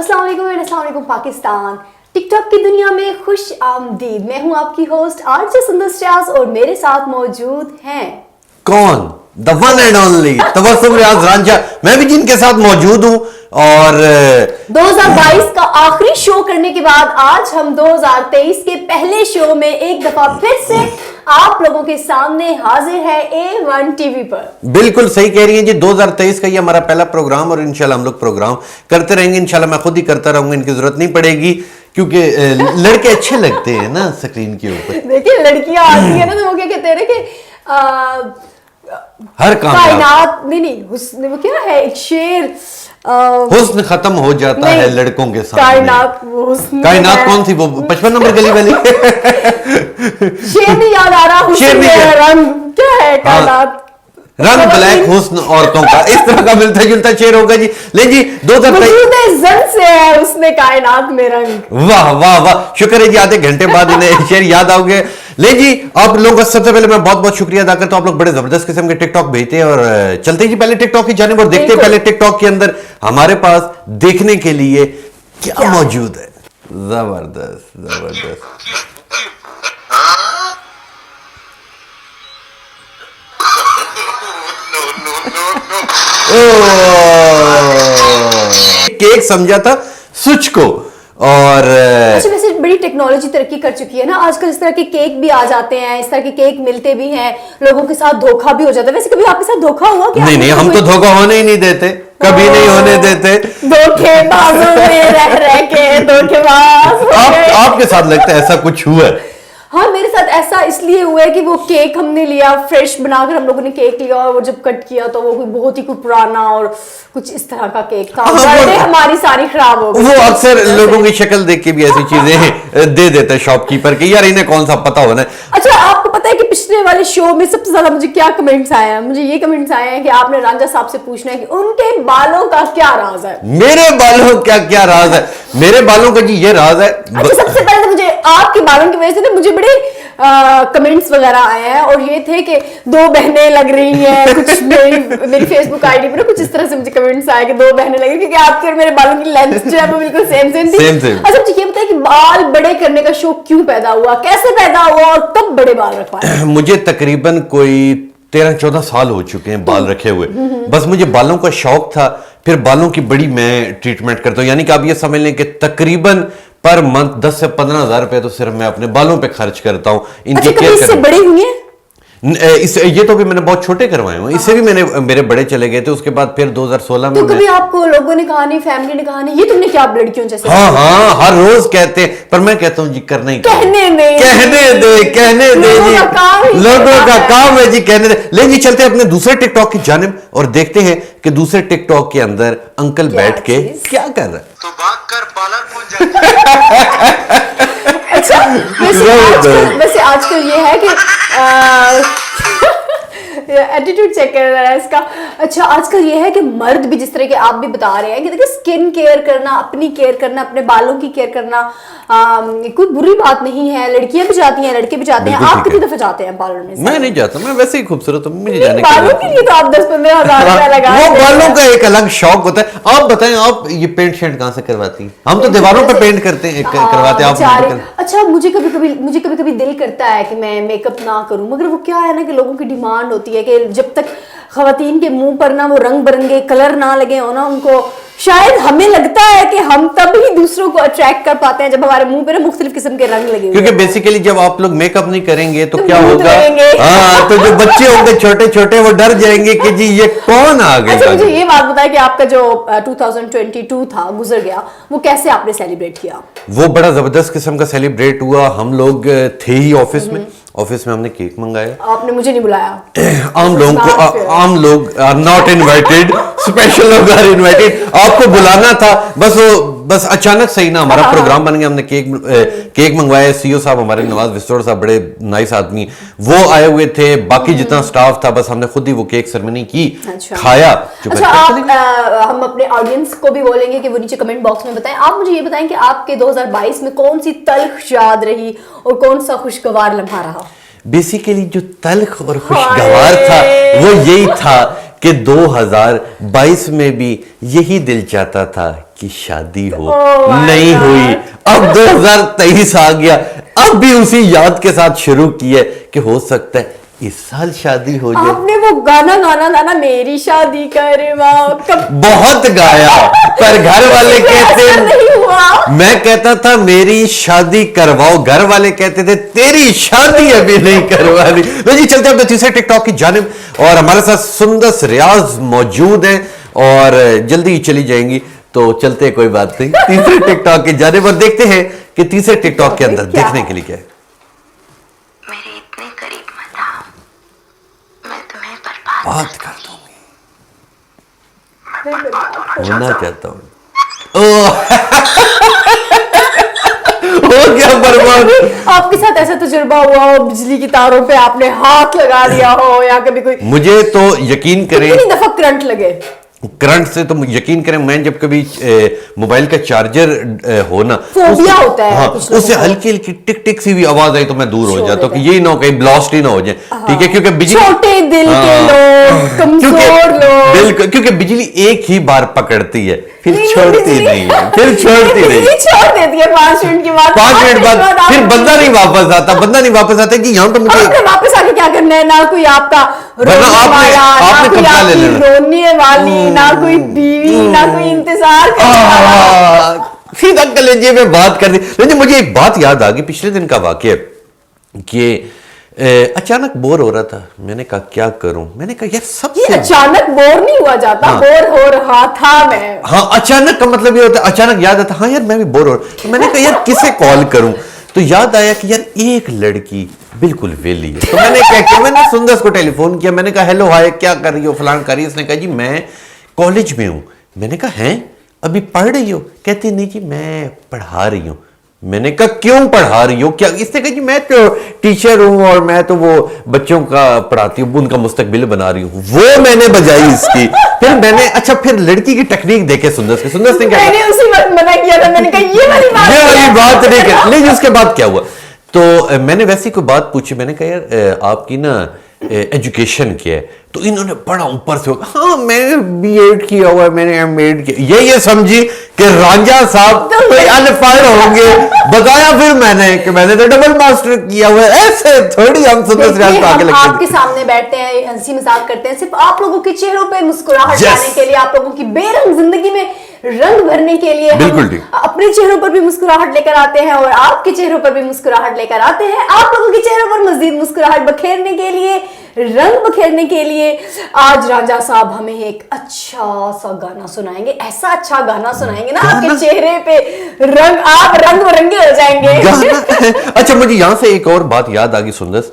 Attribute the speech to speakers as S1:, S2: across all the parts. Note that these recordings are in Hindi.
S1: अस्सलाम वालेकुम पाकिस्तान। टिकटॉक की दुनिया में खुश आमदीद। मैं हूं आपकी होस्ट आरजे सुंदर श्यास और मेरे साथ मौजूद हैं
S2: कौन? The one and only Tabassum Riyaz Ranjha. मैं भी जिनके साथ मौजूद हूं। और
S1: 2022 का आखिरी शो करने के बाद आज हम 2023 के पहले शो में एक दफा फिर से आप लोगों के सामने हाजिर है A1 टीवी पर।
S2: बिल्कुल सही कह रही हैं जी। 2023 का ये हमारा पहला प्रोग्राम और इंशाल्लाह हम लोग प्रोग्राम करते रहेंगे। इंशाल्लाह मैं खुद ही करता रहूंगा, इनकी जरूरत नहीं पड़ेगी क्योंकि लड़के अच्छे लगते हैं ना स्क्रीन के ऊपर।
S1: देखिए लड़कियां आती है ना तो वो क्या कहते हैं ना कि
S2: हर काम
S1: कायनात नहीं हुस्न, वो क्या है एक शेर,
S2: हुस्न खत्म हो जाता है लड़कों के साथ।
S1: कायनात
S2: कौन थी वो? 55 नंबर गली वाली।
S1: शेर नहीं याद आ रहा। हुस्न है, रंग क्या है कायनात,
S2: रंग ब्लैक हुस्न औरतों का। इस तरह का मिलता जुलता शेर होगा जी। ले जी
S1: 2023 से है उसने कायनात में रंग।
S2: वाह वाह वाह, शुक्र है जी। आधे घंटे बाद इन्हें शेर याद आओगे। ले जी आप लोगों का सबसे पहले मैं बहुत बहुत शुक्रिया अदा करता हूं। आप लोग बड़े जबरदस्त किस्म के टिकटॉक भेजते हैं और चलते जी पहले टिकटॉक की जानिब और देखते हैं पहले टिकटॉक के अंदर हमारे पास देखने के लिए क्या मौजूद है। जबरदस्त जबरदस्त। केक समझा था स्विच को। और
S1: अच्छा वैसे बड़ी टेक्नोलॉजी तरक्की कर चुकी है ना आजकल। इस तरह के केक भी आ जाते हैं, इस तरह के केक मिलते भी हैं, लोगों के साथ धोखा भी हो जाता है। वैसे कभी आपके साथ धोखा हुआ क्या?
S2: नहीं, हम तो धोखा होने ही नहीं देते, कभी नहीं होने देते।
S1: धोखेबाजों में रह के धोखेबाज।
S2: आपके साथ लगता है ऐसा कुछ हुआ है?
S1: हाँ मेरे साथ ऐसा इसलिए हुआ है कि वो केक हमने लिया फ्रेश बनाकर, हम लोगों ने केक लिया और वो जब कट किया तो वो बहुत ही पुराना और कुछ इस तरह का केक था। हमारी सारी खराब हो गई।
S2: वो अक्सर लोगों की शक्ल देख के भी ऐसी चीजें दे देता है शॉपकीपर के, यार इन्हें कौन सा पता होना है।
S1: अच्छा आपको पता है कि पिछले वाले शो में सबसे ज्यादा मुझे क्या कमेंट्स आए हैं? मुझे ये कमेंट्स आए हैं कि आपने रांझा साहब से पूछना है कि उनके बालों का क्या राज है।
S2: मेरे बालों का क्या राज है? मेरे बालों का जी ये राज है।
S1: अच्छा सबसे पहले तो मुझे आपके बालों की वजह से ना मुझे बड़े कमेंट्स वगैरह आए हैं और ये थे कि दो बहनें लग रही हैं कुछ। मेरी फेसबुक आईडी पर कुछ इस तरह से मुझे कमेंट्स आए कि दो बहनें लग रही, क्योंकि आपके और मेरे बालों की लेंथ जो है वो बिल्कुल सेम सेम थी। अच्छा मुझे ये बताइए कि बाल बड़े करने का शौक क्यों पैदा हुआ, कैसे पैदा हुआ और कब बड़े बाल रखवाए?
S2: मुझे तकरीबन कोई 13-14 साल हो चुके हैं बाल रखे हुए। बस मुझे बालों का शौक था, फिर बालों की बड़ी मैं ट्रीटमेंट करता हूँ। यानी कि आप ये समझ लें कि तकरीबन पर मंथ 10 से 15 हजार रुपए तो सिर्फ मैं अपने बालों पे खर्च करता हूँ।
S1: इनकी केयर इससे बड़े हुए हैं?
S2: ये तो भी मैंने बहुत छोटे करवाए हुए। इससे भी मैंने मेरे बड़े चले गए थे। उसके बाद फिर 2016 में
S1: तो कभी आपको लोगों ने कहा नहीं, फैमिली ने कहा नहीं ये तुमने क्या लड़कियों जैसे?
S2: हाँ हर रोज कहते हैं, पर मैं कहता हूँ जी करना ही
S1: कहने दे
S2: जी, लोगों का काम है जी कहने दे। ले जी चलते हैं अपने दूसरे टिकटॉक की जानिब और देखते हैं कि दूसरे टिकटॉक के अंदर अंकल बैठ के क्या कर रहा है।
S3: तो भाग कर पार्लर पहुंच जाते।
S1: अच्छा वैसे आजकल ये है कि एटीट्यूड चेक कर रहा है इसका। अच्छा आजकल ये है कि मर्द भी जिस तरह के आप भी बता रहे हैं कि देखिए स्किन केयर करना, अपनी केयर करना, अपने बालों की केयर करना कोई बुरी बात नहीं है। लड़कियां भी जाती हैं, लड़के भी जाते हैं। आप कितनी दफे जाते हैं पार्लर में?
S2: मैं नहीं जाता, मैं वैसे ही खूबसूरत हूँ। मुझे जाने
S1: बालों के लिए तो आप 10-15 हजार रुपया लगा।
S2: वो बालों का एक अलग शौक होता है। आप बताएं आप ये पेंट शेंट कहाँ से करवाती हैं? हम तो दीवारों पे पेंट करते हैं करवाते हैं आप।
S1: अच्छा मुझे कभी कभी दिल करता है कि मैं मेकअप ना करूं, मगर वो क्या है ना कि लोगों की डिमांड होती है कि जब तक खवातीन के मुंह पर ना वो रंग बिरंगे कलर ना लगे हो ना उनको, शायद हमें लगता है कि हम तब ही दूसरों को अट्रैक्ट कर पाते हैं जब हमारे मुंह पे मुख्तलिफ किस्म के रंग लगे।
S2: क्योंकि बेसिकली जब आप लोग मेकअप नहीं करेंगे तो क्या होगा? हाँ तो जो बच्चे होंगे छोटे छोटे वो डर जाएंगे कि जी ये कौन आ गया।
S1: अच्छा मुझे ये बात बताया कि आपका जो 2022 था गुजर गया, वो कैसे आपने सेलिब्रेट किया?
S2: वो बड़ा जबरदस्त किस्म का सेलिब्रेट हुआ। हम लोग थे ही ऑफिस में हमने केक मंगाया।
S1: आपने मुझे नहीं बुलाया।
S2: आम लोग नॉट इनवाइटेड, स्पेशल लोग आर इनवाइटेड। आपको बुलाना था, बस अचानक से ही ना हमारा प्रोग्राम बन गया। हमने केक मंगवाया। सीईओ साहब हमारे नवाज विस्टोर साहब बड़े नाइस आदमी, वो आए हुए थे। बाकी जितना स्टाफ था बस हमने खुद ही वो केक सेरेमनी की।
S1: अच्छा।
S2: खाया।
S1: अच्छा हम अपने ऑडियंस को भी बोलेंगे कि वो नीचे कमेंट बॉक्स में बताएं। आप मुझे ये बताएं कि आपके 2022 में कौन सी तल्ख याद रही और कौन सा खुशगवार लम्हा रहा?
S2: बेसिकली जो तल्ख और खुशगवार था वो यही था कि 2022 में भी यही दिल चाहता था कि शादी हो,
S1: Oh my
S2: नहीं
S1: God.
S2: हुई। अब 2023 आ गया, अब भी उसी याद के साथ शुरू की है कि हो सकता है इस साल शादी हो जाए।
S1: आपने वो गाना गाना था ना, मेरी शादी करवा, कब
S2: बहुत गाया, पर घर वाले कहते
S1: ऐसा नहीं हुआ।
S2: मैं कहता था मेरी शादी करवाओ, घर वाले कहते थे तेरी शादी अभी नहीं करवानी। तो जी चलते हैं अपने तीसरे टिकटॉक की जानिब, और हमारे साथ सुंदर रियाज मौजूद है और जल्दी ही चली जाएंगी, तो चलते हैं, कोई बात नहीं, तीसरे टिकटॉक की जानिब और देखते हैं कि तीसरे टिकटॉक के अंदर
S1: क्या?
S2: देखने के लिए क्या है।
S4: मेरे इतने करीब मत आओ, मैं तुम्हें बर्बाद
S2: बात कर दूंगी,
S3: बर्बाद
S2: होना चाहता हूँ। हो गया बर्बाद।
S1: आपके साथ ऐसा तजुर्बा हुआ हो, बिजली की तारों पे आपने हाथ लगा दिया हो, या कभी कोई
S2: मुझे तो यकीन करें,
S1: कितनी दफा करंट लगे?
S2: करंट से तो यकीन करें, मैं जब कभी मोबाइल का चार्जर हो ना,
S1: फोबिया होता है
S2: हाँ,
S1: कुछ लोगों
S2: उससे
S1: को।
S2: हल्की हल्की टिक टिक सी भी आवाज आई तो मैं दूर हो
S1: छोड़
S2: जाता हूँ कि
S1: देते
S2: ये ना हो कहीं ब्लास्ट ही ना हो जाए, ठीक है, क्योंकि बिजली,
S1: छोटे दिल के
S2: हाँ।
S1: लोग, कमजोर लोग,
S2: बिल्कुल, क्योंकि बिजली एक ही बार पकड़ती है, फिर
S1: नहीं,
S2: छोड़ती
S1: बिजली-
S2: नहीं है, फिर छोड़ती नहीं।
S1: बिजली छोड़ देती है 5 मिनट के बाद,
S2: 5 मिनट बाद
S1: आप-
S2: फिर बंदा नहीं वापस आता, बंदा नहीं वापस आता कि यहाँ तो मुझे,
S1: आपने वापस आके क्या करना है? ना कोई आपका रोने
S2: वरना आपने-
S1: वाला, ना
S2: आपने
S1: कोई
S2: कब्जा ले
S1: आपकी
S2: लेना।
S1: रोने वाली, ना कोई बीवी, ना कोई इंतजार करने वाला।
S2: सीधा कलेजे में बात कर दी। लेकिन मुझे एक बात याद आ गई, पिछले दिन का वाकया कि अचानक बोर हो रहा था, मैंने कहा क्या करूं, मैंने कहा यार
S1: ये
S2: सबसे,
S1: अचानक बोर नहीं हुआ जाता,
S2: हाँ।
S1: बोर हो रहा था मैं।
S2: हाँ, अचानक का मतलब ये होता है, अचानक याद आता, हाँ यार मैं भी बोर हो रहा, तो मैंने कहा यार किसे कॉल करूं, तो याद आया कि यार एक लड़की बिल्कुल वेली है, तो मैंने क्या किया, मैंने सुंदर को टेलीफोन किया, मैंने कहा हेलो हाय क्या कर रही हो, फलान कर रही है। उसने कहा जी मैं कॉलेज में हूं। मैंने कहा हैं अभी पढ़ रही हो? कहती नहीं जी मैं पढ़ा रही हूं। मैंने कहा क्यों पढ़ा रही हो, क्या? इसने कहा जी मैं तो टीचर हूं और मैं तो वो बच्चों का पढ़ाती हूँ, उनका मुस्तकबिल बना रही हूँ। वो मैंने बजाई इसकी, फिर मैंने अच्छा फिर लड़की की टेक्निक देखे सुंदर से क्या कहा?
S1: मैंने उसी वक्त मना किया था, मैंने कहा ये वाली बात
S2: नहीं कर, लेकिन उसके बाद क्या हुआ, तो मैंने वैसी कोई बात पूछी, मैंने कहा यार आपकी ना एजुकेशन क्या है, तो इन्होंने बड़ा ऊपर से, हाँ मैंने बीएड किया हुआ है, मैंने एमएड किया, ये समझी कि रांझा साहब तो अनफायर होंगे। बताया फिर मैंने कि मैंने तो डबल मास्टर किया हुआ है, ऐसे थोड़ी हम सुंदर से
S1: देखिए,
S2: आगे
S1: हम
S2: लगते
S1: आपके सामने बैठते हैं, हंसी मजाक करते हैं, सिर्फ आप लोगों के चेहरों पे मुस्कुराहट
S2: Yes.
S1: लाने के लिए, आप लोगों की बेरंग जिंदगी में रंग भरने के लिए
S2: बिल्कुल
S1: हम
S2: ठीक।
S1: अपने चेहरों पर भी मुस्कुराहट लेकर आते हैं और आपके चेहरों पर भी मुस्कुराहट लेकर आते हैं। आप लोगों के चेहरों पर मजीद मुस्कुराहट बखेरने के लिए, रंग बखेरने के लिए आज राजा साहब हमें एक अच्छा सा गाना सुनाएंगे। ऐसा अच्छा गाना सुनाएंगे ना, आपके चेहरे पे रंग, आप रंग बिरंगे हो जाएंगे।
S2: गाना अच्छा, मुझे यहां से एक और बात याद आ गई सुंदर।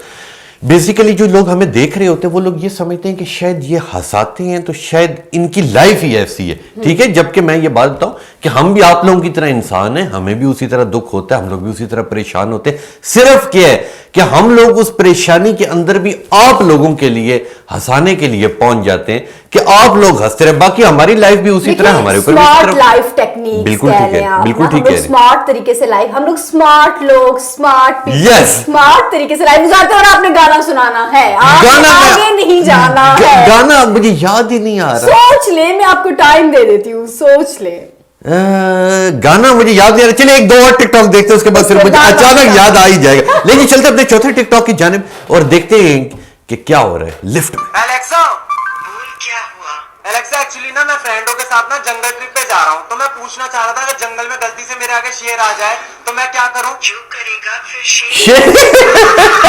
S2: बेसिकली जो लोग हमें देख रहे होते हैं वो लोग ये समझते हैं कि शायद ये हंसाते हैं तो शायद इनकी लाइफ ही ऐसी है, ठीक है, जबकि मैं ये बात बताऊं कि हम भी आप लोगों की तरह इंसान हैं, हमें भी उसी तरह दुख होता है, हम लोग भी उसी तरह परेशान होते हैं। सिर्फ क्या है कि हम लोग उस परेशानी के अंदर भी आप लोगों के लिए हंसाने के लिए पहुंच जाते हैं कि आप लोग हंसते रहे, बाकी हमारी लाइफ भी उसी तरह हमारे ऊपर
S1: स्मार्ट लाइफ टेक्निक,
S2: बिल्कुल ठीक है, बिल्कुल ठीक है,
S1: स्मार्ट तरीके से लाइफ, हम लोग स्मार्ट लोग, स्मार्ट
S2: Yes.
S1: स्मार्ट तरीके से लाइफ गुजारते हैं और आपने गाना सुनाना है, आपने
S2: गाना
S1: आगे नहीं जाना है।
S2: गाना मुझे याद ही नहीं आ रहा।
S1: सोच ले, मैं आपको टाइम दे देती हूँ, सोच ले।
S2: गाना मुझे याद नहीं आ रहा। चलिए एक दो और टिकटॉक देखते हैं, उसके बाद फिर मुझे अचानक याद आ ही जाएगा। लेकिन चलते अपने चौथे टिकटॉक की जानिब और देखते हैं कि क्या हो रहा है लिफ्ट में।
S3: एलेक्सा,
S4: बोल क्या हुआ?
S3: एलेक्सा एक्चुअली ना मैं फ्रेंडों के साथ ना जंगल ट्रिप पे जा रहा हूँ, तो मैं पूछना चाह रहा था कि जंगल में गलती से मेरे आगे शेर आ जाए तो मैं क्या करूँ?
S4: जो करेगा फिर शेर।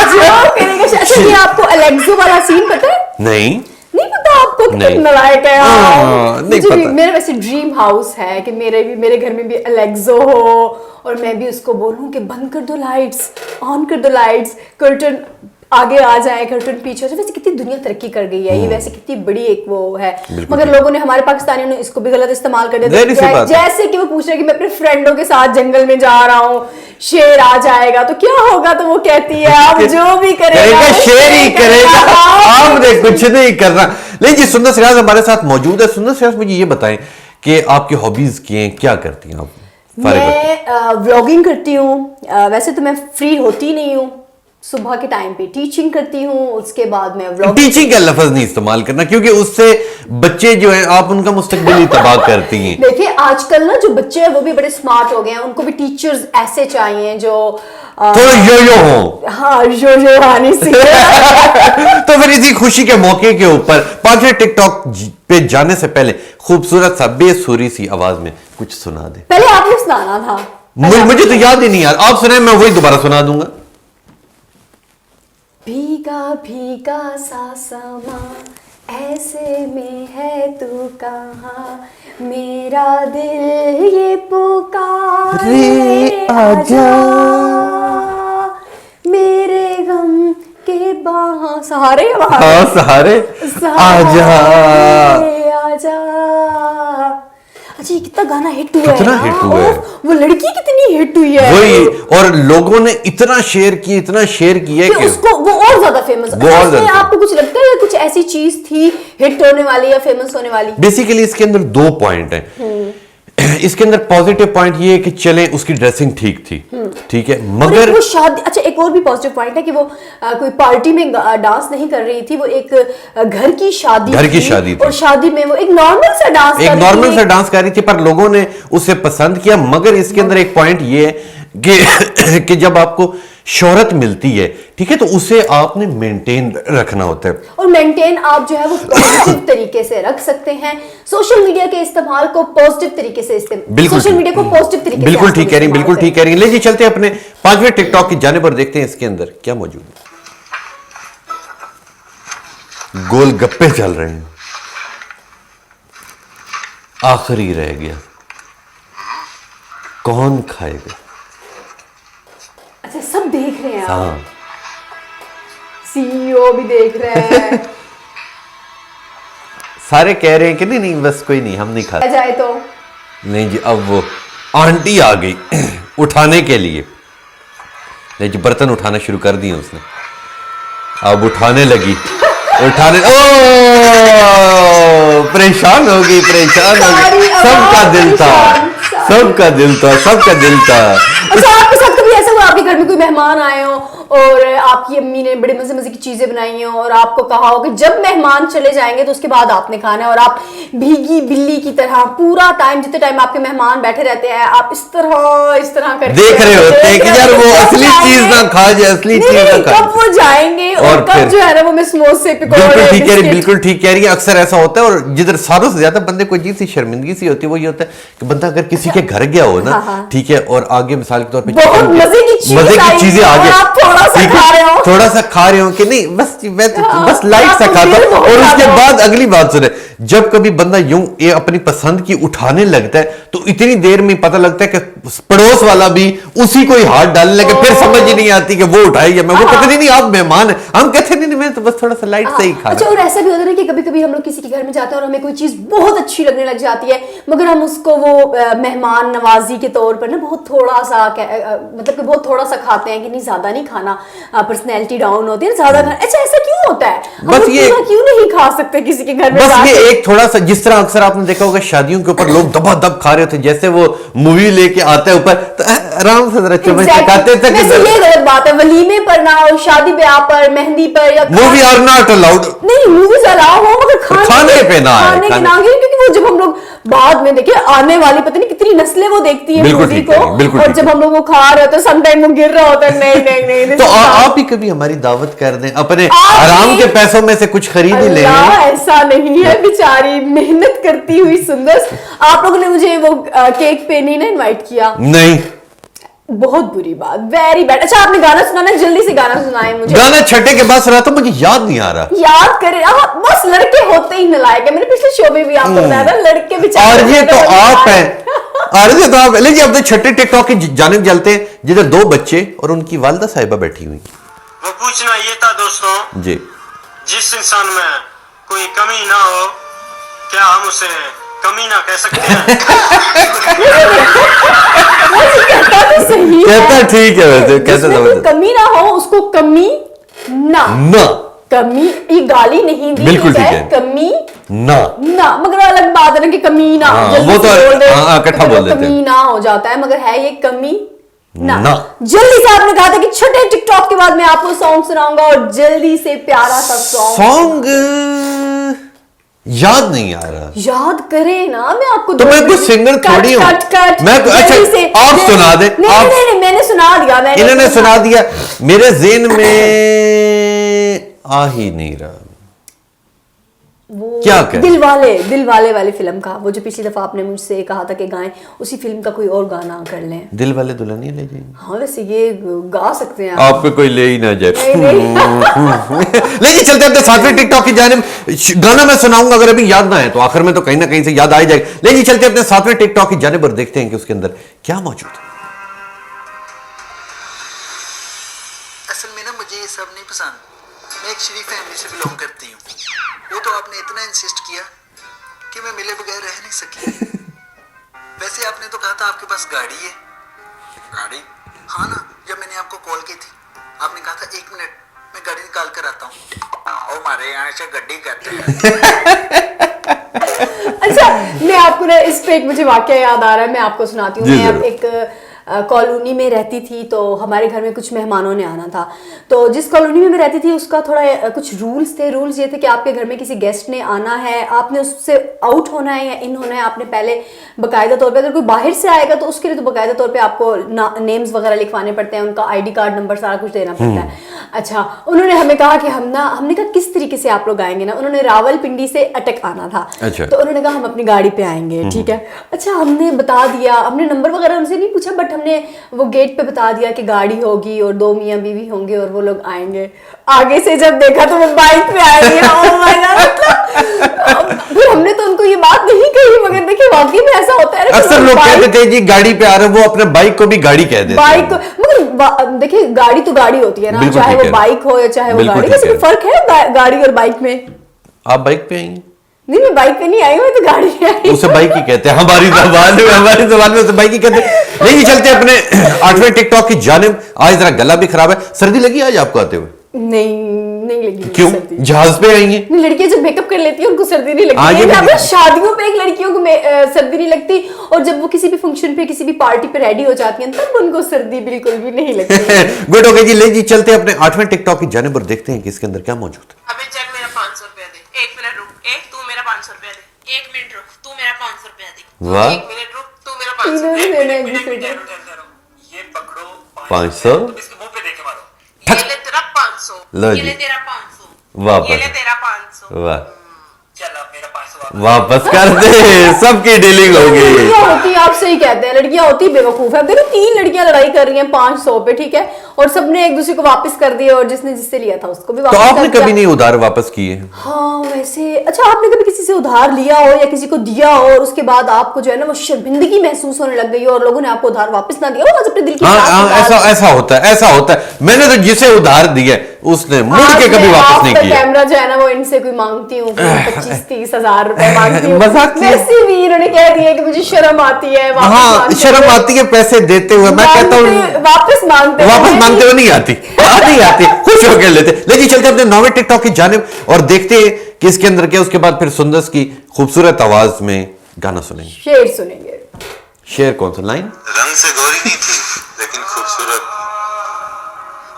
S1: जो करेगा। अच्छा, ये आपको अलेक्सो वाला सीन पता है?
S2: नहीं
S1: नहीं पता आपको?
S2: नहीं।
S1: कितना नालायक है
S2: हाँ, नहीं
S1: मुझे भी,
S2: पता।
S1: मेरा वैसे ड्रीम हाउस है कि मेरे घर में भी अलेक्सो हो और मैं भी उसको बोलूं कि बंद कर दो लाइट्स, ऑन कर दो लाइट्स, कर्टन आगे आ जाए, कर्टन पीछे हो जाए। वैसे कितनी दुनिया तरक्की कर गई है, ये वैसे कितनी बड़ी एक वो है,
S2: बिल्कुल
S1: मगर
S2: ठीक।
S1: लोगों ने, हमारे पाकिस्तानियों ने इसको भी गलत इस्तेमाल कर
S2: जाहिर सी
S1: दिया।
S2: बात है।
S1: जैसे कि वो पूछ रहे कि मैं अपने फ्रेंडों के साथ जंगल में जा रहा हूँ, शेर आ जाएगा तो क्या होगा, तो वो कहती है आप जो भी करेगा
S2: शेर ही करेगा, आपने कुछ नहीं करना। लेकिन जी सुंदर सिराज हमारे साथ मौजूद है। सुंदर सिराज मुझे ये बताएं कि आपकी हॉबीज क्या हैं, क्या करती हैं आप?
S1: मैं व्लॉगिंग करती हूँ। वैसे तो मैं फ्री होती नहीं हूँ, सुबह के टाइम पे टीचिंग करती हूँ, उसके बाद मैं व्लॉग।
S2: टीचिंग का लफ्ज नहीं इस्तेमाल करना, क्योंकि उससे बच्चे जो है आप उनका मुस्तकबिल ही तबाह करती हैं।
S1: देखिए आजकल ना जो बच्चे हैं वो भी बड़े स्मार्ट हो गए हैं, उनको भी टीचर्स ऐसे चाहिए जो
S2: थोड़ा यो हो।
S1: हाँ यो आनी सीखे।
S2: तो फिर इसी खुशी के मौके के ऊपर 5वें टिकटॉक पे जाने से पहले खूबसूरत सा बेसुरी सी आवाज में कुछ सुना दे।
S1: पहले आपने सुनाना था।
S2: मुझे तो याद ही नहीं यार, आप सुनाए मैं वही दोबारा सुना दूंगा।
S1: भीगा भीगा सा समा ऐसे में है तू कहाँ, मेरा दिल ये पुकारे आजा, मेरे गम के सहारे
S2: हाँ सहारे आजा।
S1: आजा। अच्छा ये कितना गाना हिट हुआ है,
S2: कितना हिट हुआ है।
S1: वो लड़की कितनी हिट हुई है
S2: वही, और लोगों ने इतना शेयर किया है कि
S1: उसको वो और ज्यादा फेमस।
S2: वो और ज्यादा।
S1: आपको कुछ लगता है कुछ ऐसी चीज थी हिट होने वाली या फेमस होने वाली?
S2: बेसिकली इसके अंदर 2 पॉइंट हैं। इसके अंदर पॉजिटिव पॉइंट ये है कि चले उसकी ड्रेसिंग ठीक थी, ठीक है, मगर
S1: वो शादी, अच्छा एक और भी पॉजिटिव पॉइंट है कि वो कोई पार्टी में डांस नहीं कर रही थी, वो एक घर की शादी थी। और शादी में वो एक नॉर्मल सा डांस
S2: कर रही थी, पर लोगों ने उसे पसंद किया। मगर इसके अंदर एक पॉइंट ये है कि जब आपको शोहरत मिलती है, ठीक है, तो उसे आपने मेंटेन रखना होता है।
S1: और मेंटेन आप जो है वो पॉजिटिव तरीके से रख सकते हैं। सोशल मीडिया के इस्तेमाल को पॉजिटिव तरीके से सोशल मीडिया को पॉजिटिव तरीके से
S2: बिल्कुल ठीक कह रही, बिल्कुल ठीक कह रही। ले जी चलते हैं अपने 5वें टिकटॉक की जानिब और देखते हैं इसके अंदर क्या मौजूद है। गोलगप्पे चल रहे हैं, आखिरी रह गया, कौन खाएगा?
S1: अच्छा सब देख रहे हैं,
S2: हाँ
S1: सीईओ भी देख रहे हैं।
S2: सारे कह रहे हैं कि नहीं नहीं बस कोई नहीं, हम नहीं खाते।
S1: जाए तो
S2: नहीं जी, अब वो आंटी आ गई उठाने के लिए। नहीं जी, बर्तन उठाना शुरू कर दिए उसने, अब उठाने लगी। ओ परेशान हो गई, सबका दिल था।
S1: अच्छा आपके साथ कभी ऐसा हुआ आपके घर में कोई मेहमान आए हो और आपकी अम्मी ने बड़े मजे मजे की चीजें बनाई हो और आपको कहा हो कि जब मेहमान चले जाएंगे तो उसके बाद आपने खाना है, और आप भीगी बिल्ली की तरह पूरा टाइम, जितने टाइम आपके मेहमान बैठे रहते हैं, आप इस तरह करके
S2: देख रहे होते हैं कि यार वो असली चीज ना खा जाए, असली चीज ना खा।
S1: कब वो जाएंगे और कब जो है ना वो मैं समोसे
S2: बिल्कुल ठीक कह रही है। अक्सर ऐसा होता है, और जिधर सारों से ज्यादा बंदे को अजीब सी शर्मिंदगी सी होती है, वो ये होता है कि बंदा अगर किसी के घर गया हो ना, ठीक है, और आगे मिसाल के तौर पे
S1: बहुत मजे की
S2: चीजें आगे थोड़ा सा खा रहे हो कि नहीं, बस लाइट सा खाता हूं। और उसके बाद अगली बात सुने, जब कभी बंदा यूं ये अपनी पसंद की उठाने लगता है तो इतनी देर में पता लगता है कि पड़ोस वाला भी उसी को ही हाथ डालने लगे, फिर समझ ही नहीं आती कि वो उठाए या मैं। वो कहते नहीं आप मेहमान है, हम कहते नहीं मैं तो बस थोड़ा सा लाइट से ही खा।
S1: अच्छा, और ऐसा भी होता है कि कभी कभी हम लोग किसी के घर में जाते हैं और हमें कोई चीज बहुत अच्छी लगने लग जाती है, मगर हम उसको वो मेहमान नवाजी के तौर पर ना बहुत थोड़ा सा मतलब कि बहुत थोड़ा सा खाते हैं कि नहीं ज्यादा नहीं खाना, पर्सनैलिटी डाउन होती है ज्यादा खाना। अच्छा ऐसा क्यों होता है?
S2: बस ये
S1: क्यों नहीं खा सकते किसी के घर में?
S2: बस ये एक थोड़ा सा, जिस तरह अक्सर आपने देखा होगा शादियों के ऊपर लोग दबादब खा रहे होते, जैसे वो मूवी लेके आते हैं ऊपर तो आराम से जरा चम्मच खाते थे।
S1: ये गलत बात है, वलीमे पर ना हो, शादी ब्याह पर, मेहंदी पर, या
S2: मूवी आर नॉट अलाउड।
S1: नहीं मूवीज अलाउ हो मगर खाने पे ना है, क्योंकि वो जब हम लोग बाद में देखिए आने वाली पता नहीं कितनी नस्लें वो देखती है मूवी को, और जब हम लोग वो खा रहे होते हैं सम टाइम वो गिर रहा होता है। नहीं
S2: तो आप ही कभी हमारी दावत कर दें, अपने आराम के पैसों में से कुछ खरीद ही ले।
S1: ऐसा नहीं है, बेचारी मेहनत करती हुई सुंदर। आप लोगों ने मुझे वो केक पे नहीं ना इनवाइट किया?
S2: नहीं,
S1: बहुत बुरी बात, वेरी बैड। अच्छा आपने गाना सुनाना, जल्दी से गाना सुनाए मुझे।
S2: गाना छठे के बाद सुना तो मुझे याद नहीं आ रहा।
S1: याद करें, बस लड़के होते ही नलायक है। मैंने पिछले शो में भी आपको बताया था, लड़के बेचारे।
S2: और ये तो आप हैं, और ये तो आप। लीजिए अपने छठे टिकटॉक की जानिब चलते हैं, जिधर 2 बच्चे और उनकी वालिदा साहिबा बैठी हुई।
S3: वो पूछना ये था दोस्तों
S2: जी,
S3: जिस इंसान में कोई कमी ना हो, क्या हम उसे कमी ना कह सकते हैं?
S1: सही
S2: कहता ठीक है वैसे, कैसे समझ
S1: कमी ना हो उसको कमी ना कमी, ये गाली नहीं दी,
S2: बिल्कुल ठीक है,
S1: कमी
S2: ना
S1: मगर अलग बात है ना कि कमी ना,
S2: वो तो इकट्ठा बोल देते हैं,
S1: कमी ना हो जाता है, मगर है ये कमी ना। जल्दी से आपने कहा था कि छठे टिकटॉक के बाद मैं आपको सॉन्ग सुनाऊंगा और जल्दी से प्यारा सा
S2: सॉन्ग याद नहीं आ रहा।
S1: याद करें ना, मैं आपको
S2: तो मैं कोई सिंगर थोड़ी हूँ। मैं अच्छा आप सुना दे।
S1: नहीं, मैंने सुना दिया।
S2: इन्होंने सुना दिया, मेरे ज़हन में आ ही नहीं रहा।
S1: वो
S2: क्या कहें?
S1: दिल वाले वाली फिल्म का, वो जो पिछली दफा आपने मुझसे कहा था कि गाएं, उसी फिल्म का कोई और गाना कर लें।
S2: दिल वाले दुल्हनिया ले जाएंगे।
S1: हाँ वैसे ये गा सकते हैं
S2: आप पे कोई ले ही ना जाए। ले जी चलते अपने सातवें टिकटॉक की जानिब। गाना मैं सुनाऊंगा, अगर अभी याद ना है तो आखिर में तो कहीं ना कहीं से याद आ ही जाएगा। ले जी चलते अपने सातवें टिकटॉक की जानिब और देखते हैं कि उसके अंदर क्या मौजूद है।
S5: असल में ना मुझे ये सब नहीं पसंद। मैं एक शरीफ फैमिली से बिलोंग करती हूँ। वो तो आपने इतना इंसिस्ट किया कि मैं मिले बगैर रह नहीं सकी। वैसे आपने तो कहा था आपके पास गाड़ी है। गाड़ी? हाँ ना, जब मैंने आपको कॉल की थी आपने कहा था 1 मिनट मैं गाड़ी निकाल कर आता हूँ। और हमारे यहाँ से गड्डी कहते हैं।
S1: अच्छा, मैं आपको ना इस पे एक मुझे वाकया याद आ रहा है, मैं आपको सुनाती हूँ।
S2: जी,
S1: मैं अब
S2: जरूर।
S1: एक कॉलोनी में रहती थी, तो हमारे घर में कुछ मेहमानों ने आना था। तो जिस कॉलोनी में मैं रहती थी उसका थोड़ा कुछ रूल्स थे। रूल्स ये थे कि आपके घर में किसी गेस्ट ने आना है, आपने उससे आउट होना है या इन होना है, आपने पहले बाकायदा तौर पे, अगर कोई बाहर से आएगा तो उसके लिए तो बाकायदा तौर पे आपको नेम्स वगैरह लिखवाने पड़ते हैं, उनका ID कार्ड नंबर सारा कुछ देना पड़ता है। अच्छा, उन्होंने हमें कहा कि हमने कहा किस तरीके से आप लोग आएंगे ना। उन्होंने रावलपिंडी से अटक आना था।
S2: अच्छा।
S1: तो उन्होंने कहा हम अपनी गाड़ी पे आएंगे, ठीक है। अच्छा, हमने बता दिया, हमने नंबर वगैरह उनसे नहीं पूछा, बट हमने वो गेट पे बता दिया कि गाड़ी होगी और 2 मियाँ बीवी होंगे और वो लोग आएंगे। आगे से जब देखा तो वो बाइक पे आएंगे। Oh my God, मतलब फिर हमने तो उनको ये बात नहीं कही, मगर देखिए वाकई में ऐसा होता है।
S2: अक्सर लोग कह देते हैं जी गाड़ी पे आ रहे हैं, वो अपने बाइक को भी गाड़ी कह देते हैं।
S1: बाइक, मगर देखिए गाड़ी तो गाड़ी होती है ना, चाहे वो बाइक हो या चाहे वो गाड़ी। वैसे कोई फर्क है गाड़ी और बाइक में?
S2: आप बाइक पे आएंगे?
S1: नहीं, मैं बाइक पे नहीं आई, मैं तो गाड़ी पे आई।
S2: उसे बाइक ही कहते हैं हमारी जबान में उसे बाइक ही कहते हैं। नहीं चलते अपने 8वें टिकटॉक की जानिब। आज जरा गला भी खराब है। सर्दी लगी आज आपको आते हुए?
S1: नहीं लगी।
S2: क्यों? जहाज पे आएंगे?
S1: लड़कियां जब मेकअप कर लेती है उनको सर्दी नहीं लगती।
S2: आगे
S1: है शादियों पे एक लड़कियों को सर्दी नहीं लगती, और जब वो किसी भी फंक्शन पे किसी भी पार्टी पे रेडी हो जाती हैं तब उनको सर्दी बिल्कुल भी नहीं लगती।
S2: गुड हो गई जी। ले जी चलते अपने 8वें टिकटॉक की जानिब और देखते हैं कि इसके अंदर क्या मौजूद है।
S6: अबे चल मेरा 500 रुपया दे। 1 मिनट रुक, तू मेरा 500 रुपया दे। 1 मिनट रुक, तू मेरा 500 रुपया दे।
S2: वाह।
S6: 1 मिनट रुक, तू मेरा 500।
S1: इन्होंने
S6: एक
S1: देना
S6: मिनट,
S1: एक दूसरे
S6: ये पकड़ो
S2: 500।
S6: इसके मुंह पे देके मारो। ये ले तेरा 500।
S2: लो
S6: ये
S2: जी।
S6: ले तेरा 500।
S2: वापस।
S6: ये ले तेरा 500।
S2: वाह,
S6: चल अब मेरा 500
S2: वापस कर दे। सबकी डीलिंग हो गई।
S1: लड़कियां होती, आप सही कहते हैं, लड़कियां होती बेवकूफ है। देखो 3 लड़कियां लड़ाई कर रही हैं 500 पे, ठीक है, और सबने एक दूसरे को वापस कर दिया, और जिसने जिससे लिया था उसको भी
S2: तो
S1: वापस
S2: आपने
S1: कर दिया।
S2: कभी नहीं उधार वापस किए?
S1: हाँ वैसे, अच्छा आपने कभी किसी से उधार लिया हो या किसी को दिया हो और उसके बाद आपको जो है ना वो शर्मिंदगी महसूस होने लग गई हो और लोगों ने आपको उधार वापस ना दिया हो, आज अपने दिल की बात
S2: ऐसा होता है। मैंने तो जिसे उधार दिया उसने मुड़ के कभी वापस नहीं किया।
S1: कैमरा जो है ना वो इनसे कोई मांगती हूँ 25-30 हजार रुपए मांगती हूँ।
S2: मजाक की-
S1: वैसे भी इन्होंने कह दिया कि मुझे शर्म आती है वापस
S2: हाँ,
S1: मांगते
S2: शर्म
S1: हुए।
S2: आती है पैसे देते हुए। मैं कहता हूँ
S1: वापस मांगते
S2: हुए नहीं आती। आती खुश होकर लेते। लेकिन चलते अपने 9वें टिकटॉक की जानिब और देखते हैं कि इसके अंदर क्या। उसके बाद फिर सुंदर की खूबसूरत आवाज में गाना सुनेंगे।
S1: शेर सुनेंगे।
S2: शेर कौन सा लाइन?
S7: रंग से गोरी नहीं थी लेकिन खूबसूरत,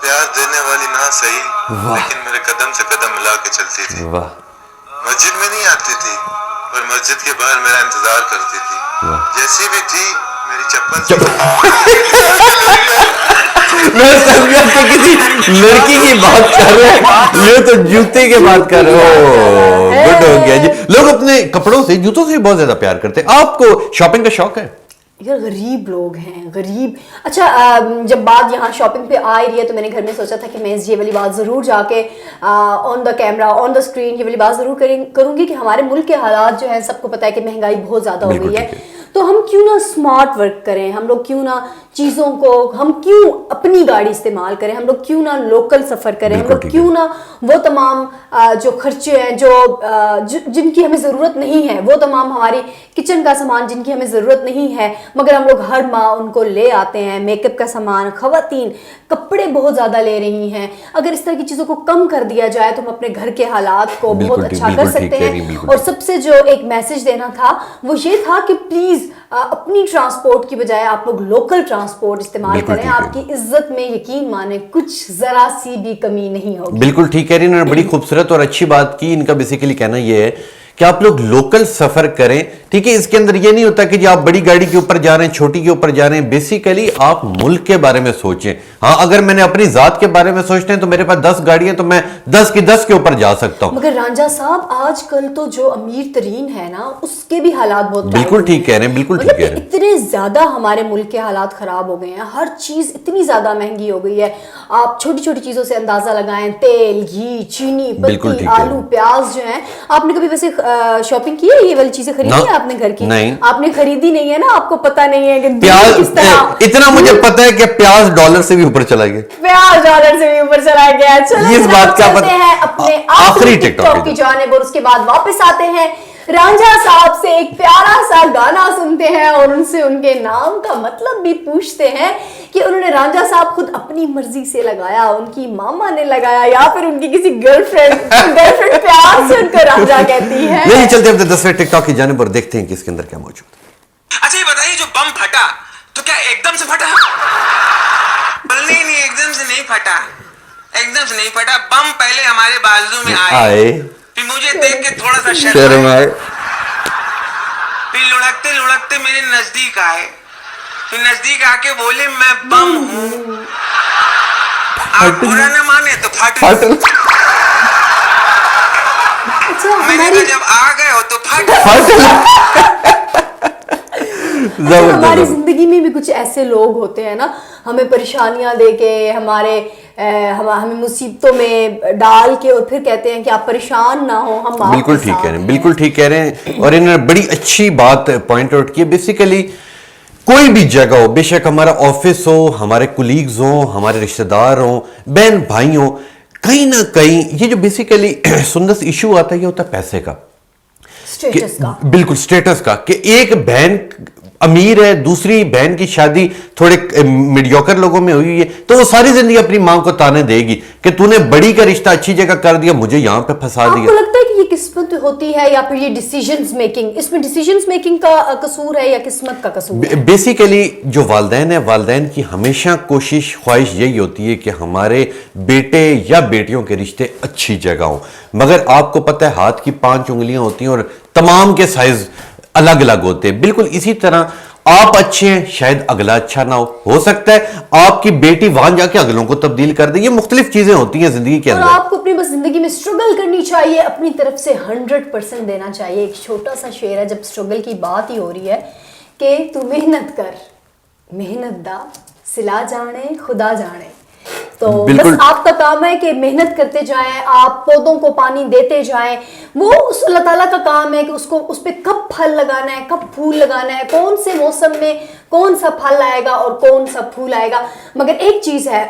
S7: प्यार देने वाली ना सही लेकिन मेरे कदम से कदम मिला के चलती थी।
S2: वाह
S7: मस्जिद में नहीं आती थी पर मस्जिद के बाहर मेरा इंतजार करती थी। जैसी भी थी मेरी
S2: मैं समझा तो किसी लड़की की बात कर रहे हैं, ये तो जूते की बात कर रहे हो। गुड हो गया जी। लोग अपने कपड़ों से, जूतों से बहुत ज्यादा प्यार करते हैं। आपको शॉपिंग का शौक है?
S1: यार गरीब लोग हैं, गरीब। अच्छा, जब बात यहाँ शॉपिंग पे आ रही है तो मैंने घर में सोचा था कि मैं ये वाली बात ज़रूर जाके on the camera on the screen ये वाली बात ज़रूर करूँगी कि हमारे मुल्क के हालात जो हैं, सबको पता है कि महंगाई बहुत ज़्यादा हो गई है। तो हम क्यों ना स्मार्ट वर्क करें, हम लोग क्यों ना चीज़ों को, हम क्यों अपनी गाड़ी इस्तेमाल करें, हम लोग क्यों ना लोकल सफ़र करें, हम लोग क्यों ना वो तमाम जो खर्चे हैं जिनकी हमें ज़रूरत नहीं है, वो तमाम हमारी किचन का सामान जिनकी हमें ज़रूरत नहीं है मगर हम लोग हर माह उनको ले आते हैं। मेकअप का सामान, ख़वातीन कपड़े बहुत ज़्यादा ले रही हैं। अगर इस तरह की चीज़ों को कम कर दिया जाए तो हम अपने घर के हालात को बहुत अच्छा कर सकते हैं। और सबसे जो एक मैसेज देना था वो ये था कि प्लीज़ प्लीज अपनी ट्रांसपोर्ट की बजाय आप लोग लोकल ट्रांसपोर्ट इस्तेमाल
S2: बिल्कुल
S1: करें,
S2: ठीक है।
S1: आपकी इज्जत में यकीन माने कुछ जरा सी भी कमी नहीं होगी।
S2: बिल्कुल ठीक कह रही है, इन्होंने बड़ी खूबसूरत और अच्छी बात की। इनका बेसिकली कहना यह है कि आप लोग लोकल सफर करें, ठीक है। इसके अंदर ये नहीं होता कि जी आप बड़ी गाड़ी के ऊपर जा रहे हैं, छोटी के ऊपर जा रहे हैं। बेसिकली आप मुल्क के बारे में सोचें। हाँ, अगर मैंने अपनी जात के बारे में सोचते हैं तो मेरे पास 10 गाड़ियां, तो मैं 10 की 10 के ऊपर जा सकता हूं।
S1: मगर रांझा साहब आजकल तो जो अमीर तरीन है ना, उसके भी हालात बहुत
S2: बिल्कुल ठीक कह रहे हैं, बिल्कुल ठीक कह रहे हैं।
S1: इतने ज्यादा हमारे मुल्क के हालात खराब हो गए हैं, हर चीज इतनी ज्यादा महंगी हो गई है। आप छोटी छोटी चीजों से अंदाजा लगाएं, तेल, घी, चीनी,
S2: बिल्कुल
S1: पत्ती,
S2: ठीक है।
S1: आलू, प्याज जो है। आपने कभी वैसे शॉपिंग की है, ये वाली चीजें खरीदी है आपने घर की?
S2: नहीं।
S1: आपने खरीदी नहीं है ना, आपको पता नहीं है कि
S2: प्याज,
S1: किस तरह।
S2: इतना मुझे पता है कि प्याज डॉलर से भी ऊपर चला गया।
S1: प्याज डॉलर से भी ऊपर चला गया। चलो
S2: इस
S1: जरा
S2: बात का
S1: चलते
S2: पता-
S1: हैं अपने
S2: आखिरी
S1: आखिरी
S2: टिकटॉक
S1: टिकटॉक की जानिब और उसके बाद वापस आते हैं, रांझा साहब से एक प्यारा सा गाना सुनते हैं और उनसे उनके नाम का मतलब भी पूछते हैं कि उन्होंने रांझा साहब खुद अपनी मर्जी से लगाया, उनकी मामा ने लगाया, या फिर उनकी किसी गर्लफ्रेंड प्यार से उनको रांझा कहती है।
S2: नहीं, चलते अपने 10वें टिकटॉक की जानिब और देखते हैं कि इसके अंदर क्या मौजूद है।
S3: अच्छा ये बताइए, जो बम फटा तो क्या एकदम से फटा? नहीं, एकदम से नहीं फटा, एकदम से नहीं फटा। बम पहले हमारे बाजू में आए, फिर मुझे देख के थोड़ा सा
S2: शर्म आए,
S3: फिर लुढ़कते लुढ़कते मेरे नजदीक आए, फिर नजदीक आके बोले मैं बम हूँ, आप बुरा न माने तो फट।
S1: अच्छा,
S3: मैंने
S1: हमारी
S3: कहा जब आ गए हो तो फट।
S1: हमारी जिंदगी में भी कुछ ऐसे लोग होते हैं ना, हमें परेशानियां देके, हमें मुसीबतों में डाल के और फिर कहते हैं कि आप परेशान ना हो, हम आपके
S2: बिल्कुल ठीक
S1: साथ
S2: कह रहे हैं,
S1: हैं।
S2: बिल्कुल ठीक कह रहे हैं। और इन्होंने बड़ी अच्छी बात पॉइंट आउट की है। बेसिकली कोई भी जगह हो, बेशक हमारा ऑफिस हो, हमारे कुलीग्स हो, हमारे रिश्तेदार हो, बहन भाई हो, कहीं ना कहीं ये जो बेसिकली सुंदर इशू आता है, ये होता है पैसे का,
S1: स्टेटस का।
S2: बिल्कुल स्टेटस का, कि एक बहन अमीर है, दूसरी बहन की शादी थोड़े मीडियोकर लोगों में हुई है, तो वो सारी जिंदगी अपनी मां को ताने देगी कि तूने बड़ी का रिश्ता अच्छी जगह कर दिया, मुझे यहां पे फंसा
S1: आपको
S2: दिया।
S1: लगता है कि ये किस्मत होती है या फिर ये डिसीजंस मेकिंग, इसमें डिसीजंस मेकिंग का कसूर है या किस्मत का कसूर है?
S2: बेसिकली जो वालदैन है, वालदैन की हमेशा कोशिश ख्वाहिश यही होती है कि हमारे बेटे या बेटियों के रिश्ते अच्छी जगह हों, मगर आपको पता है हाथ की 5 उंगलियां होती हैं और तमाम के साइज अलग अलग होते हैं। बिल्कुल इसी तरह आप अच्छे हैं, शायद अगला अच्छा ना हो सकता है आपकी बेटी वहां जाके अगलों को तब्दील कर दे। ये मुख्तलिफ चीजें होती हैं जिंदगी के
S1: और
S2: अंदर।
S1: आपको अपनी बस जिंदगी में स्ट्रगल करनी चाहिए, अपनी तरफ से 100% देना चाहिए। एक छोटा सा शेर है, जब स्ट्रगल की बात ही हो रही है कि तू मेहनत कर, मेहनत दा सिला जाने खुदा जाने। तो बस आपका काम है कि मेहनत करते जाएं, आप पौधों को पानी देते जाएं। वो उस अल्लाह ताला का काम है कि उसको उस पे कब फल लगाना है, कब फूल लगाना है, कौन से मौसम में कौन सा फल आएगा और कौन सा फूल आएगा। मगर एक चीज है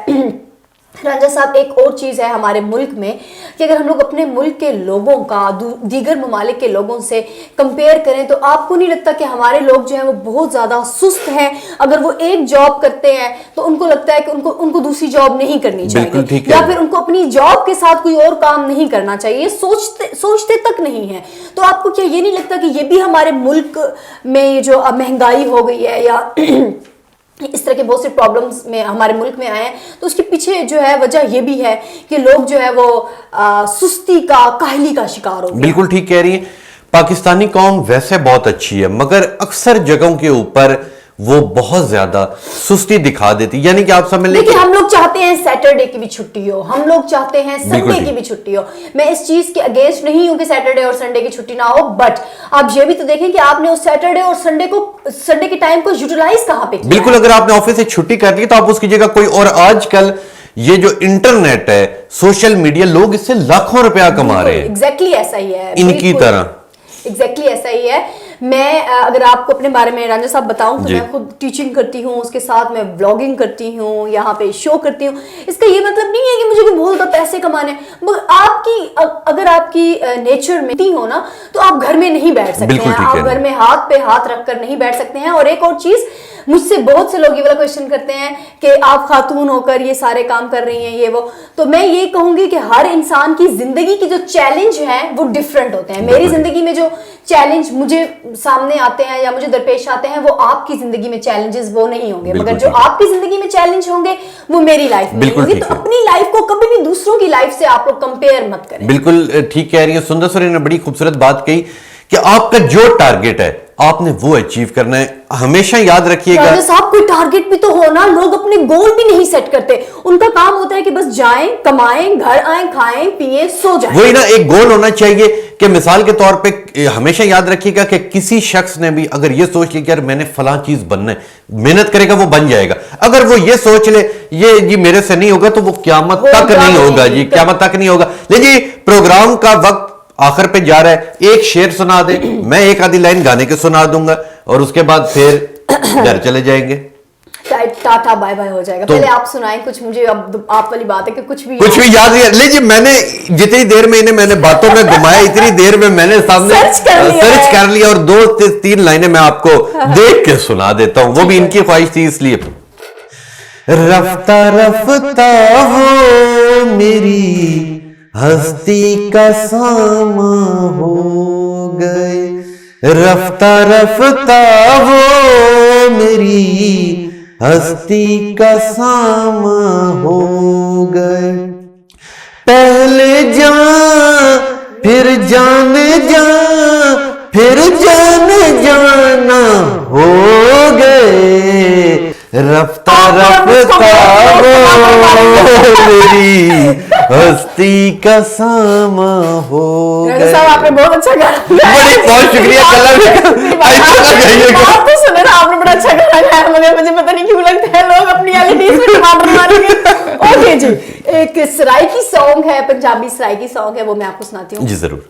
S1: रांझा साहब, एक और चीज़ है हमारे मुल्क में कि अगर हम लोग अपने मुल्क के लोगों का दीगर ममालिक के लोगों से कंपेयर करें तो आपको नहीं लगता कि हमारे लोग जो हैं वो बहुत ज़्यादा सुस्त हैं? अगर वो एक जॉब करते हैं तो उनको लगता है कि उनको दूसरी जॉब नहीं करनी चाहिए, या फिर उनको अपनी जॉब के साथ कोई और काम नहीं करना चाहिए, सोचते तक नहीं है। तो आपको क्या ये नहीं लगता कि ये भी हमारे मुल्क में ये जो महंगाई हो गई है या इस तरह के बहुत से प्रॉब्लम्स में हमारे मुल्क में आए हैं, तो उसके पीछे जो है वजह ये भी है कि लोग जो है वो सुस्ती का, काहली का शिकार हो गए।
S2: बिल्कुल ठीक कह रही है। पाकिस्तानी कौम वैसे बहुत अच्छी है, मगर अक्सर जगहों के ऊपर वो बहुत ज्यादा सुस्ती दिखा देती, यानी कि आप समझ लें।
S1: देखिए, हम लोग चाहते हैं सैटरडे की भी छुट्टी हो, हम लोग चाहते हैं संडे की भी छुट्टी हो। मैं इस चीज के अगेंस्ट नहीं हूं कि सैटरडे और संडे की छुट्टी ना हो, बट आप ये भी तो देखें कि आपने उस सैटरडे और संडे के टाइम को यूटिलाइज कहां पे किया।
S2: बिल्कुल, अगर आपने ऑफिस से छुट्टी कर ली तो आप उसकी जगह कोई और, आजकल ये जो इंटरनेट है, सोशल मीडिया, लोग इससे लाखों रुपया कमा रहे हैं।
S1: एग्जैक्टली ऐसा ही है,
S2: इनकी तरह
S1: एग्जैक्टली ऐसा ही है। मैं अगर आपको अपने बारे में रांझा साहब बताऊं तो मैं खुद टीचिंग करती हूं, उसके साथ मैं व्लॉगिंग करती हूं, यहाँ पे शो करती हूं। इसका ये मतलब नहीं है कि मुझे कोई बहुत ज्यादा पैसे कमाने, मगर अगर आपकी नेचर में हो ना तो आप घर में नहीं बैठ सकते हैं, आप घर में हाथ पे हाथ रखकर नहीं बैठ सकते हैं। और एक और चीज, मुझसे बहुत से लोग ये वाला क्वेश्चन करते हैं कि आप खातून होकर ये सारे काम कर रही हैं, ये वो। तो मैं ये कहूंगी कि हर इंसान की जिंदगी की जो चैलेंज है वो डिफरेंट होते हैं। मेरी जिंदगी में जो चैलेंज मुझे सामने आते हैं या मुझे दरपेश आते हैं, वो आपकी जिंदगी में चैलेंजेस वो नहीं होंगे, मगर जो आपकी जिंदगी में चैलेंज होंगे वो मेरी लाइफ में होंगे। तो अपनी लाइफ को कभी भी दूसरों की लाइफ से आप लोग कंपेयर मत करें।
S2: बिल्कुल ठीक कह रही है सुंदर सर ने, बड़ी खूबसूरत बात कही कि आपका जो टारगेट है आपने वो अचीव करना है। हमेशा याद रखिएगा
S1: साहब, कोई टारगेट भी तो हो ना, लोग अपने गोल भी नहीं सेट करते। उनका काम होता है कि बस जाएं, कमाएं, घर आएं, खाएं, पिएं, सो जाएं।
S2: वही ना, एक गोल होना चाहिए कि मिसाल के तौर पे हमेशा याद रखिएगा कि किसी शख्स ने भी अगर ये सोच लिया कि यार मैंने फलां चीज बनना है, मेहनत करेगा वो बन जाएगा। अगर वो ये सोच ले ये जी मेरे से नहीं होगा, तो वो क़यामत तक नहीं होगा जी, क़यामत तक नहीं होगा। लेकिन प्रोग्राम का वक्त आखिर पे जा रहा है, एक शेर सुना दे, मैं एक आधी लाइन गाने के सुना दूंगा और उसके बाद फिर घर चले जाएंगे,
S1: टाटा बाय बाय हो जाएगा। पहले आप सुनाएं कुछ, मुझे अब आप वाली बात है कि कुछ भी
S2: याद नहीं है। लीजिए, मैंने जितनी देर में इन्हें मैंने बातों में घुमाया, इतनी देर में मैंने सामने सर्च कर लिया और 2-3 लाइनें मैं आपको देख के सुना देता हूं। वो भी इनकी ख्वाहिश थी इसलिए। रफ्ता रफ्ता वो मेरी हस्ती का सामा हो गए, रफ्ता रफ्ता वो मेरी हस्ती का सामा हो गए। पहले जान फिर जान जा, फिर जान जाना हो गए, रफ्ता रफ्ता वो मेरी हस्ती का सामा हो गए।
S1: साहब, आपने बहुत अच्छा गाया।
S2: बहुत शुक्रिया।
S1: आपको सुने ना, आपने बड़ा अच्छा गाना गाया। मुझे पता नहीं क्यों लगता है लोग अपनी एलईडीज में टमाटर मारेंगे। ओके जी, एक सराइकी सॉन्ग है, पंजाबी सराइकी सॉन्ग है, वो मैं आपको सुनाती हूँ
S2: जी जरूर।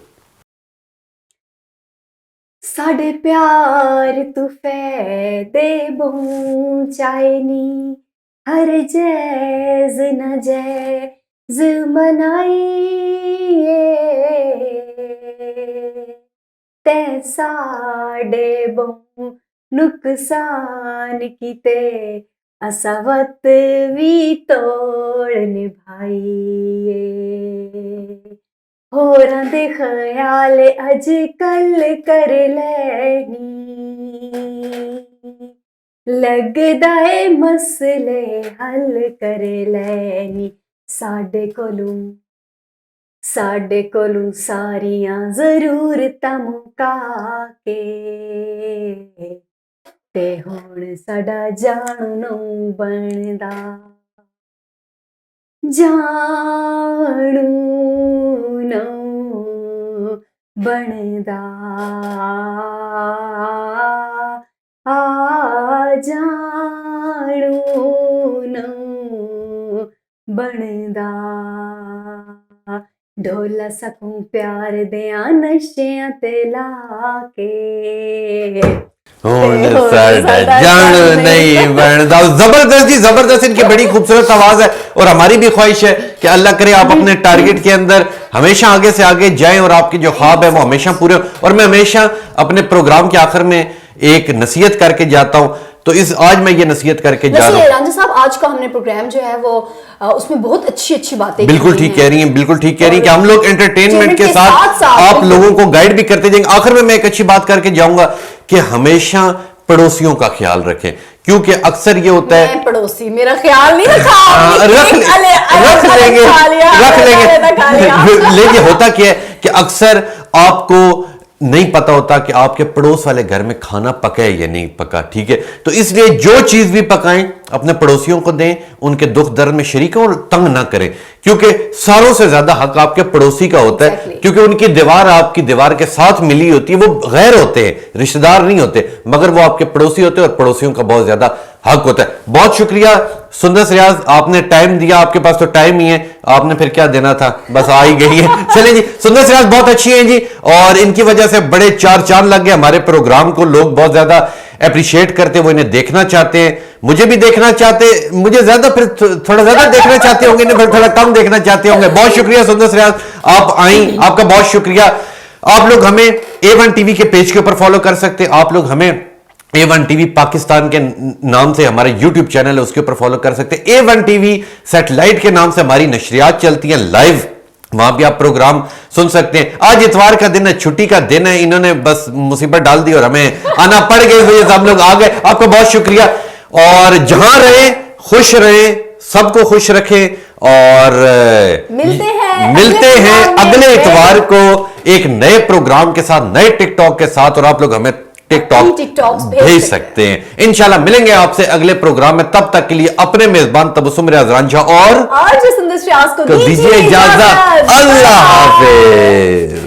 S1: साडे प्यार तू फैदे पहुंचाएनी, हर जैज न जैज मनाइए, ते साडे बहु नुकसान कीते, असावत भी तोड़ निभाइए, होरां दे ख्याल अज कल कर लैनी, लगदा है मसले हल कर लैनी, साडे कोलू सारियां जरूरतां मुका के, ते हुण साडा जानू बनदा, जानू बनदा, जानू बनदा, ढोला सकूं प्यार दिया नशियां ते लाके,
S2: जान नहीं बनदा। जबरदस्त जी, जबरदस्त। इनकी बड़ी खूबसूरत आवाज है और हमारी भी ख्वाहिश है कि अल्लाह करे आप अपने टारगेट के अंदर हमेशा आगे से आगे जाएं और आपके जो ख्वाब है वो हमेशा पूरे। और मैं हमेशा अपने प्रोग्राम के आखिर में एक नसीहत करके जाता हूं, तो आज मैं ये नसीहत करके जा रहा हूं।
S1: रांझा साहब, आज का हमने प्रोग्राम जो है वो उसमें बहुत अच्छी बातें
S2: बिल्कुल ठीक कह रही हैं, बिल्कुल ठीक कह रही हैं कि हम लोग एंटरटेनमेंट के साथ आप लोगों को गाइड भी करते जाएंगे। आखिर में मैं एक अच्छी बात करके जाऊंगा कि हमेशा पड़ोसियों का ख्याल रखें, क्योंकि अक्सर ये होता है
S1: पड़ोसी मेरा ख्याल नहीं रखा,
S2: रख लेंगे। लेकिन होता क्या है कि अक्सर आपको नहीं पता होता कि आपके पड़ोस वाले घर में खाना पका है या नहीं पका, ठीक है। तो इसलिए जो चीज भी पकाएं अपने पड़ोसियों को दें, उनके दुख दर्द में शरीक हों और तंग ना करें, क्योंकि सारों से ज्यादा हक आपके पड़ोसी का होता है। क्योंकि उनकी दीवार आपकी दीवार के साथ मिली होती है, वो गैर होते हैं, रिश्तेदार नहीं होते, मगर वो आपके पड़ोसी होते हैं और पड़ोसियों का बहुत ज्यादा हक होता है। बहुत शुक्रिया सुंदर रियाज, आपने टाइम दिया, आपके पास तो टाइम ही है, आपने फिर क्या देना था, बस आ ही गई है। चलिए जी, सुंदर रियाज बहुत अच्छी हैं जी, और इनकी वजह से बड़े चार चांद लग गए हमारे प्रोग्राम को। लोग बहुत ज्यादा अप्रिशिएट करते, वो इन्हें देखना चाहते हैं, मुझे भी देखना चाहते, मुझे ज्यादा फिर थोड़ा ज्यादा देखना चाहते होंगे, इन्हें फिर थोड़ा कम देखना चाहते होंगे। बहुत शुक्रिया सुंदर रियाज, आप आई, आपका बहुत शुक्रिया। आप लोग हमें A1 टीवी के पेज के ऊपर फॉलो कर सकते हैं, आप लोग हमें A1 टीवी पाकिस्तान के नाम से हमारा YouTube चैनल है, उसके ऊपर फॉलो कर सकते हैं। A1 टीवी सैटेलाइट के नाम से हमारी नशरियात चलती हैं लाइव, वहां भी आप प्रोग्राम सुन सकते हैं। आज इतवार का दिन है, छुट्टी का दिन है, इन्होंने बस मुसीबत डाल दी और हमें आना पड़ गई, इस वजह से हम लोग आ गए। आपका बहुत शुक्रिया, और जहां रहे खुश रहे, सबको खुश रखें, और मिलते हैं अगले इतवार को एक नए प्रोग्राम के साथ, नए टिकटॉक के साथ, और आप लोग हमें टिकटॉक भेज सकते हैं। इंशाल्लाह मिलेंगे आपसे अगले प्रोग्राम में, तब तक के लिए अपने मेजबान तबस्सुम रियाज रांझा और
S1: आज सुंदर श्यास को
S2: दीजिए इजाजत। अल्लाह हाफिज।